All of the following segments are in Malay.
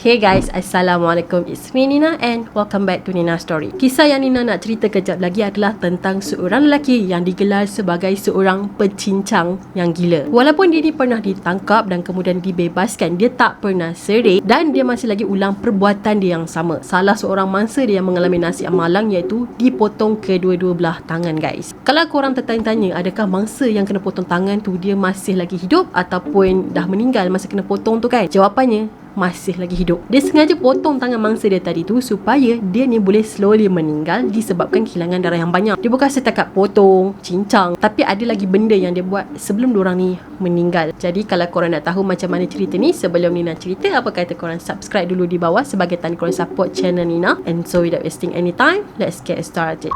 Hey guys, Assalamualaikum. It's me Nina and welcome back to Nina Story. Kisah yang Nina nak cerita kejap lagi adalah tentang seorang lelaki yang digelar sebagai seorang pecincang yang gila. Walaupun dia ni pernah ditangkap dan kemudian dibebaskan, dia tak pernah serik dan dia masih lagi ulang perbuatan dia yang sama. Salah seorang mangsa dia yang mengalami nasib malang iaitu dipotong kedua-dua belah tangan guys. Kalau korang tertanya-tanya adakah mangsa yang kena potong tangan tu dia masih lagi hidup ataupun dah meninggal masa kena potong tu kan? Jawapannya masih lagi hidup. Dia sengaja potong tangan mangsa dia tadi tu supaya dia ni boleh slowly meninggal disebabkan kehilangan darah yang banyak. Dia bukan setakat potong, cincang, tapi ada lagi benda yang dia buat sebelum diorang ni meninggal. Jadi kalau korang nak tahu macam mana cerita ni, sebelum Nina cerita, apa kata korang subscribe dulu di bawah sebagai tanda korang support channel Nina. And so without wasting any time, let's get started.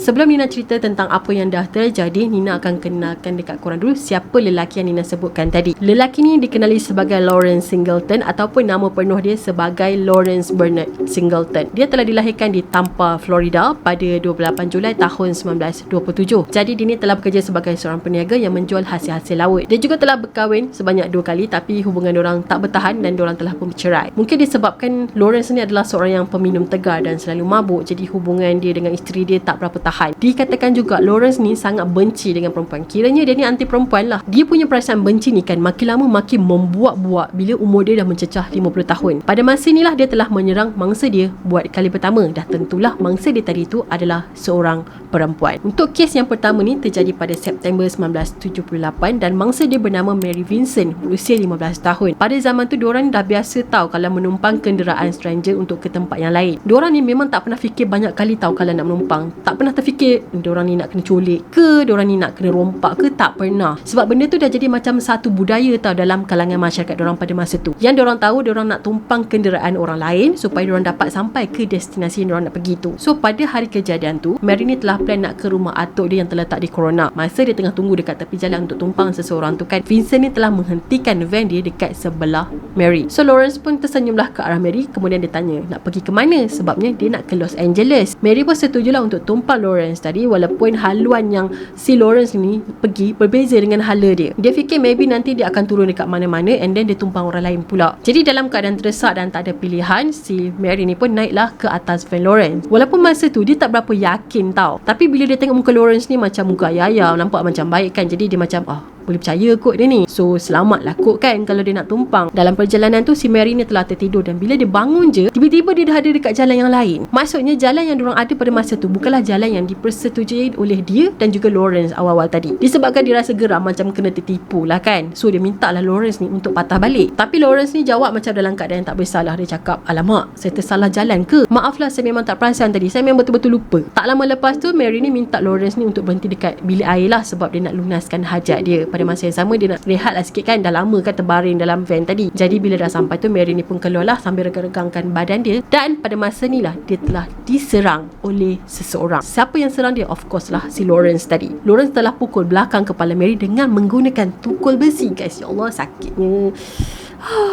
Sebelum Nina cerita tentang apa yang dah terjadi, Nina akan kenalkan dekat korang dulu siapa lelaki yang Nina sebutkan tadi. Lelaki ni dikenali sebagai Lawrence Singleton ataupun nama penuh dia sebagai Lawrence Bernard Singleton. Dia telah dilahirkan di Tampa, Florida pada 28 Julai tahun 1927. Jadi dia ni telah bekerja sebagai seorang peniaga yang menjual hasil-hasil laut. Dia juga telah berkahwin sebanyak 2 kali tapi hubungan diorang tak bertahan dan diorang telah pun bercerai. Mungkin disebabkan Lawrence ni adalah seorang yang peminum tegar dan selalu mabuk, jadi hubungan dia dengan isteri dia tak berapa tahan. Dikatakan juga Lawrence ni sangat benci dengan perempuan. Kiranya dia ni anti perempuan lah. Dia punya perasaan benci ni kan makin lama makin membuak-buak bila umur dia dah mencecah 50 tahun. Pada masa inilah dia telah menyerang mangsa dia buat kali pertama. Dah tentulah mangsa dia tadi tu adalah seorang perempuan. Untuk kes yang pertama ni terjadi pada September 1978 dan mangsa dia bernama Mary Vincent berusia 15 tahun. Pada zaman tu diorang dah biasa tahu kalau menumpang kenderaan stranger untuk ke tempat yang lain. Diorang ni memang tak pernah fikir banyak kali tahu kalau nak menumpang. Tak pernah terfikir diorang ni nak kena culik ke, diorang ni nak kena rompak ke, tak pernah. Sebab benda tu dah jadi macam satu budaya tau dalam kalangan masyarakat diorang pada masa tu. Yang diorang tahu diorang nak tumpang kenderaan orang lain supaya diorang dapat sampai ke destinasi yang diorang nak pergi tu. So pada hari kejadian tu, Mary ni telah plan nak ke rumah atuk dia yang terletak di Corona. Masa dia tengah tunggu dekat tepi jalan untuk tumpang seseorang tu kan, Vincent ni telah menghentikan van dia dekat sebelah Mary. So Lawrence pun tersenyumlah ke arah Mary. Kemudian dia tanya nak pergi ke mana, sebabnya dia nak ke Los Angeles. Mary pun setujulah untuk tumpang Lawrence tadi, walaupun haluan yang si Lawrence ni pergi berbeza dengan hala dia. Dia fikir maybe nanti dia akan turun dekat mana-mana and then dia tumpang orang lain pula. Jadi dalam keadaan terdesak dan tak ada pilihan, si Mary ni pun naiklah ke atas van Lawrence. Walaupun masa tu dia tak berapa yakin tau, tapi bila dia tengok muka Lawrence ni macam muka ayam, nampak macam baik kan, jadi dia macam boleh percaya kot dia ni. So selamatlah kot kan kalau dia nak tumpang. Dalam perjalanan tu si Mary ni telah tertidur dan bila dia bangun je, tiba-tiba dia dah ada dekat jalan yang lain. Maksudnya jalan yang diorang ada pada masa tu bukanlah jalan yang dipersetujui oleh dia dan juga Lawrence awal-awal tadi. Disebabkan dia rasa geram macam kena tertipu lah kan. So dia minta lah Lawrence ni untuk patah balik. Tapi Lawrence ni jawab macam dalam keadaan tak bersalah. Dia cakap, alamak, saya tersalah jalan ke? Maaflah, saya memang tak perasan tadi. Saya memang betul-betul lupa. Tak lama lepas tu Mary ni minta Lawrence ni untuk berhenti dekat bilik air lah sebab dia nak lunaskan hajat dia. Pada masa yang sama dia nak rehat lah sikit kan, dah lama kan terbaring dalam van tadi. Jadi bila dah sampai tu Mary ni pun keluar lah sambil regang-regangkan badan dia. Dan pada masa ni lah dia telah diserang oleh seseorang. Siapa yang serang dia? Of course lah si Lawrence tadi. Lawrence telah pukul belakang kepala Mary dengan menggunakan tukul besi guys. Ya Allah, sakitnya.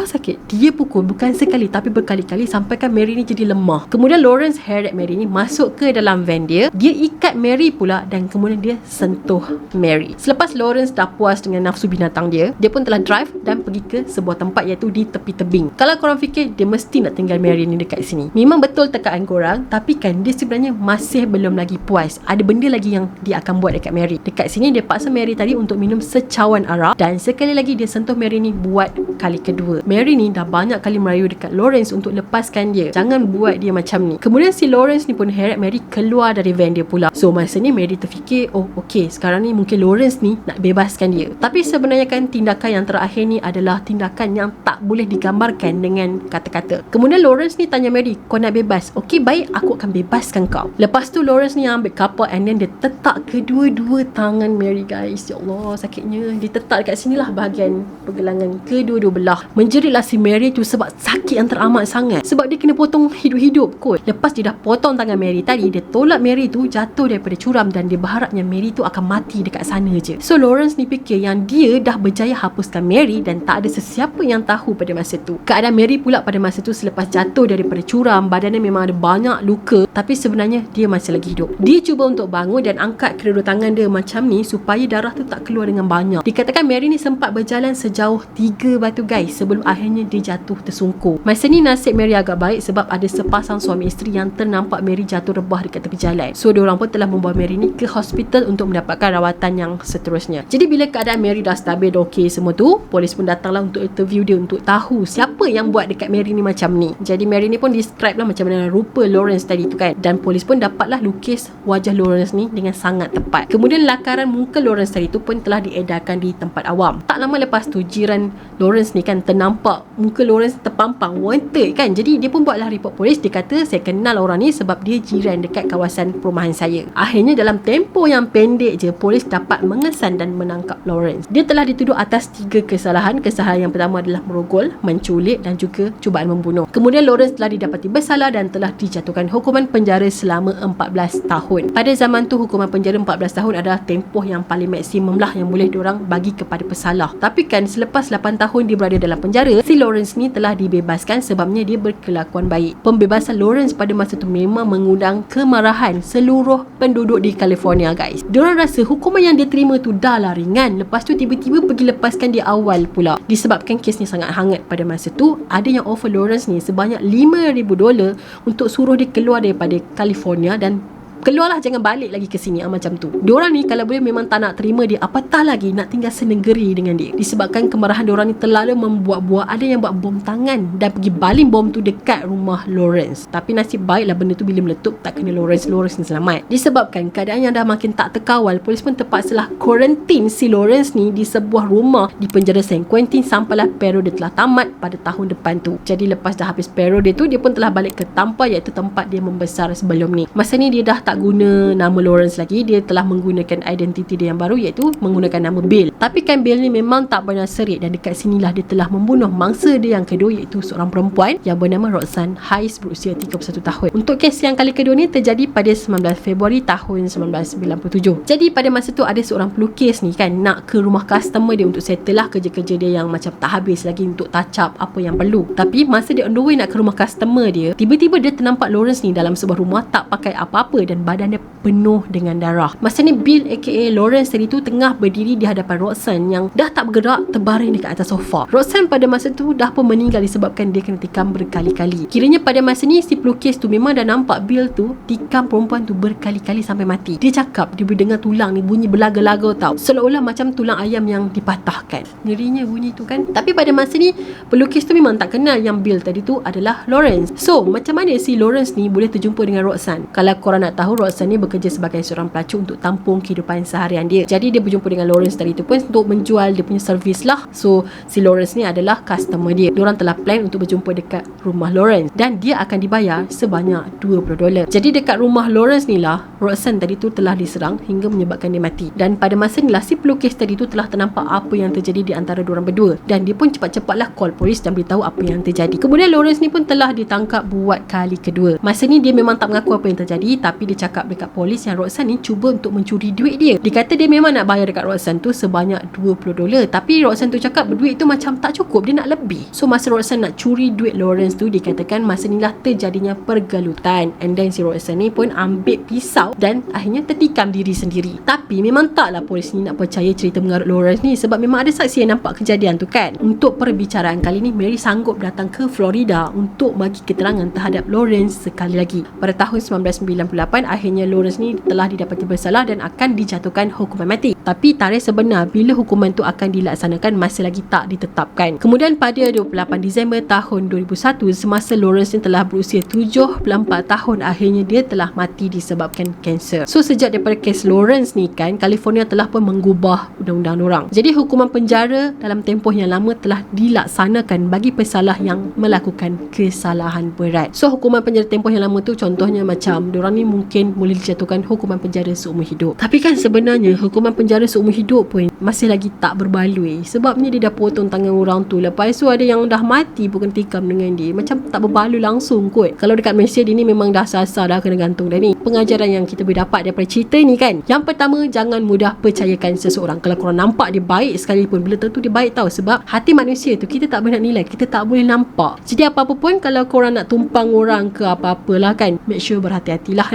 Sakit. Dia pukul bukan sekali tapi berkali-kali sampaikan Mary ni jadi lemah. Kemudian Lawrence heret Mary ni masuk ke dalam van dia. Dia ikat Mary pula dan kemudian dia sentuh Mary. Selepas Lawrence dah puas dengan nafsu binatang dia, dia pun telah drive dan pergi ke sebuah tempat iaitu di tepi tebing. Kalau korang fikir dia mesti nak tinggal Mary ni dekat sini, memang betul tekaan korang, tapi kan dia sebenarnya masih belum lagi puas. Ada benda lagi yang dia akan buat dekat Mary. Dekat sini dia paksa Mary tadi untuk minum secawan arak dan sekali lagi dia sentuh Mary ni buat kali kedua. Mary ni dah banyak kali merayu dekat Lawrence untuk lepaskan dia. Jangan buat dia macam ni. Kemudian si Lawrence ni pun heret Mary keluar dari van dia pula. So masa ni Mary terfikir, okay, sekarang ni mungkin Lawrence ni nak bebaskan dia. Tapi sebenarnya kan tindakan yang terakhir ni adalah tindakan yang tak boleh digambarkan dengan kata-kata. Kemudian Lawrence ni tanya Mary, kau nak bebas? Okay, baik, aku akan bebaskan kau. Lepas tu Lawrence ni ambil kapal and then dia tetak kedua-dua tangan Mary guys. Ya Allah, sakitnya. Dia tetak dekat sinilah bahagian pergelangan kedua-dua belah. Menjeritlah si Mary tu sebab sakit yang teramat sangat. Sebab dia kena potong hidup-hidup kot. Lepas dia dah potong tangan Mary tadi, dia tolak Mary tu jatuh daripada curam dan dia berharapnya Mary tu akan mati dekat sana je. So Lawrence ni fikir yang dia dah berjaya hapuskan Mary dan tak ada sesiapa yang tahu pada masa tu. Keadaan Mary pula pada masa tu selepas jatuh daripada curam, badannya memang ada banyak luka, tapi sebenarnya dia masih lagi hidup. Dia cuba untuk bangun dan angkat kedua tangan dia macam ni supaya darah tu tak keluar dengan banyak. Dikatakan Mary ni sempat berjalan sejauh 3 batu guys sebelum akhirnya dia jatuh tersungkur. Masa ni nasib Mary agak baik sebab ada sepasang suami isteri yang ternampak Mary jatuh rebah dekat tepi jalan. So diorang pun telah membawa Mary ni ke hospital untuk mendapatkan rawatan yang seterusnya. Jadi bila keadaan Mary dah stabil, dah okey semua tu, polis pun datanglah untuk interview dia untuk tahu siapa yang buat dekat Mary ni macam ni. Jadi Mary ni pun describe lah macam mana rupa Lawrence tadi tu kan, dan polis pun dapatlah lukis wajah Lawrence ni dengan sangat tepat. Kemudian lakaran muka Lawrence tadi tu pun telah diedarkan di tempat awam. Tak lama lepas tu jiran Lawrence ni kan ternampak muka Lawrence terpampang wanted kan. Jadi dia pun buatlah report polis. Dia kata saya kenal orang ni sebab dia jiran dekat kawasan perumahan saya. Akhirnya dalam tempoh yang pendek je, polis dapat mengesan dan menangkap Lawrence. Dia telah dituduh atas 3 kesalahan. Kesalahan yang pertama adalah merogol, menculik dan juga cubaan membunuh. Kemudian Lawrence telah didapati bersalah dan telah dijatuhkan hukuman penjara selama 14 tahun. Pada zaman tu hukuman penjara 14 tahun adalah tempoh yang paling maksimum lah yang boleh diorang bagi kepada pesalah. Tapi kan selepas 8 tahun dia berada dalam penjara, si Lawrence ni telah dibebaskan sebabnya dia berkelakuan baik. Pembebasan Lawrence pada masa tu memang mengundang kemarahan seluruh penduduk di California guys. Diorang rasa hukuman yang dia terima tu dah lah ringan, lepas tu tiba-tiba pergi lepaskan dia awal pula. Disebabkan kes ni sangat hangat pada masa tu, ada yang offer Lawrence ni sebanyak $5,000 untuk suruh dia keluar daripada California dan keluarlah, jangan balik lagi ke sini macam tu. Diorang ni kalau boleh memang tak nak terima dia, apatah lagi nak tinggal senegeri dengan dia. Disebabkan kemarahan diorang ni terlalu membuat-buat, ada yang buat bom tangan dan pergi baling bom tu dekat rumah Lawrence. Tapi nasib baiklah benda tu bila meletup tak kena Lawrence ni selamat. Disebabkan keadaan yang dah makin tak terkawal, polis pun terpaksalah quarantine si Lawrence ni di sebuah rumah di penjara San Quentin sampailah periode telah tamat pada tahun depan tu. Jadi lepas dah habis periode tu, dia pun telah balik ke Tampa, iaitu tempat dia membesar sebelum ni. Masa ni dia dah tak guna nama Lawrence lagi, dia telah menggunakan identiti dia yang baru, iaitu menggunakan nama Bill. Tapi kan Bill ni memang tak pernah serik dan dekat sinilah dia telah membunuh mangsa dia yang kedua, iaitu seorang perempuan yang bernama Roxanne Hayes berusia 31 tahun. Untuk kes yang kali kedua ni terjadi pada 19 Februari tahun 1997. Jadi pada masa tu ada seorang pelukis ni kan nak ke rumah customer dia untuk settle lah kerja-kerja dia yang macam tak habis lagi untuk touch up apa yang perlu. Tapi masa dia on the way nak ke rumah customer dia, tiba-tiba dia ternampak Lawrence ni dalam sebuah rumah tak pakai apa-apa dan badannya penuh dengan darah. Masa ni Bill aka Lawrence tadi tu tengah berdiri di hadapan Roxanne yang dah tak bergerak, terbaring dekat atas sofa. Roxanne pada masa tu dah pun meninggal disebabkan dia kena tikam berkali-kali. Kiranya pada masa ni si pelukis tu memang dah nampak Bill tu tikam perempuan tu berkali-kali sampai mati. Dia cakap dia boleh dengar tulang ni bunyi berlaga-laga tau, seolah-olah macam tulang ayam yang dipatahkan. Ngerinya bunyi tu kan. Tapi pada masa ni pelukis tu memang tak kenal yang Bill tadi tu adalah Lawrence. So macam mana si Lawrence ni boleh terjumpa dengan Roxanne? Kalau korang nak tahu, Roxanne ni bekerja sebagai seorang pelacur untuk tampung kehidupan seharian dia. Jadi dia berjumpa dengan Lawrence tadi tu pun untuk menjual dia punya servis lah. So si Lawrence ni adalah customer dia. Diorang telah plan untuk berjumpa dekat rumah Lawrence dan dia akan dibayar sebanyak $20. Jadi dekat rumah Lawrence ni lah Roxanne tadi tu telah diserang hingga menyebabkan dia mati. Dan pada masa ni lah si pelukis tadi tu telah ternampak apa yang terjadi di antara diorang berdua dan dia pun cepat-cepatlah call polis dan beritahu apa yang terjadi. Kemudian Lawrence ni pun telah ditangkap buat kali kedua. Masa ni dia memang tak mengaku apa yang terjadi, tapi dia cakap dekat polis yang Roxanne ni cuba untuk mencuri duit dia. Dia kata dia memang nak bayar dekat Roxanne tu sebanyak $20, tapi Roxanne tu cakap duit tu macam tak cukup, dia nak lebih. So masa Roxanne nak curi duit Lawrence tu, dikatakan masa ni lah terjadinya pergelutan, and then si Roxanne ni pun ambil pisau dan akhirnya tertikam diri sendiri. Tapi memang taklah polis ni nak percaya cerita mengarut Lawrence ni sebab memang ada saksi yang nampak kejadian tu kan. Untuk perbicaraan kali ni, Mary sanggup datang ke Florida untuk bagi keterangan terhadap Lawrence sekali lagi. Pada tahun 1998 akhirnya Lawrence ni telah didapati bersalah dan akan dijatuhkan hukuman mati. Tapi tarikh sebenar bila hukuman tu akan dilaksanakan masih lagi tak ditetapkan. Kemudian pada 28 Disember tahun 2001, semasa Lawrence ni telah berusia 74 tahun, akhirnya dia telah mati disebabkan kanser. So sejak daripada kes Lawrence ni kan, California telah pun mengubah undang-undang diorang. Jadi hukuman penjara dalam tempoh yang lama telah dilaksanakan bagi pesalah yang melakukan kesalahan berat. So hukuman penjara tempoh yang lama tu contohnya macam diorang ni mungkin boleh dijatuhkan hukuman penjara seumur hidup. Tapi kan sebenarnya hukuman penjara penjara seumur hidup pun masih lagi tak berbaloi. Sebabnya dia dah potong tangan orang tu. Lepas tu ada yang dah mati bukan tikam dengan dia. Macam tak berbaloi langsung kot. Kalau dekat Malaysia dia ni memang dah sasar, dah kena gantung dah ni. Pengajaran yang kita boleh dapat daripada cerita ni kan, yang pertama, jangan mudah percayakan seseorang. Kalau korang nampak dia baik sekalipun, belum tentu dia baik tau. Sebab hati manusia tu kita tak boleh nak nilai, kita tak boleh nampak. Jadi apa-apa pun kalau korang nak tumpang orang ke apa-apalah kan, make sure berhati-hatilah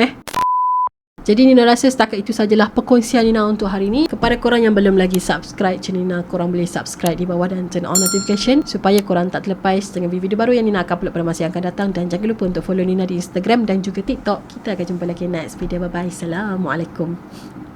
Jadi Nina rasa setakat itu sajalah perkongsian Nina untuk hari ini. Kepada korang yang belum lagi subscribe channel Nina, korang boleh subscribe di bawah dan turn on notification supaya korang tak terlepas dengan video baru yang Nina akan upload pada masa yang akan datang. Dan jangan lupa untuk follow Nina di Instagram dan juga TikTok. Kita akan jumpa lagi next video. Bye bye. Assalamualaikum.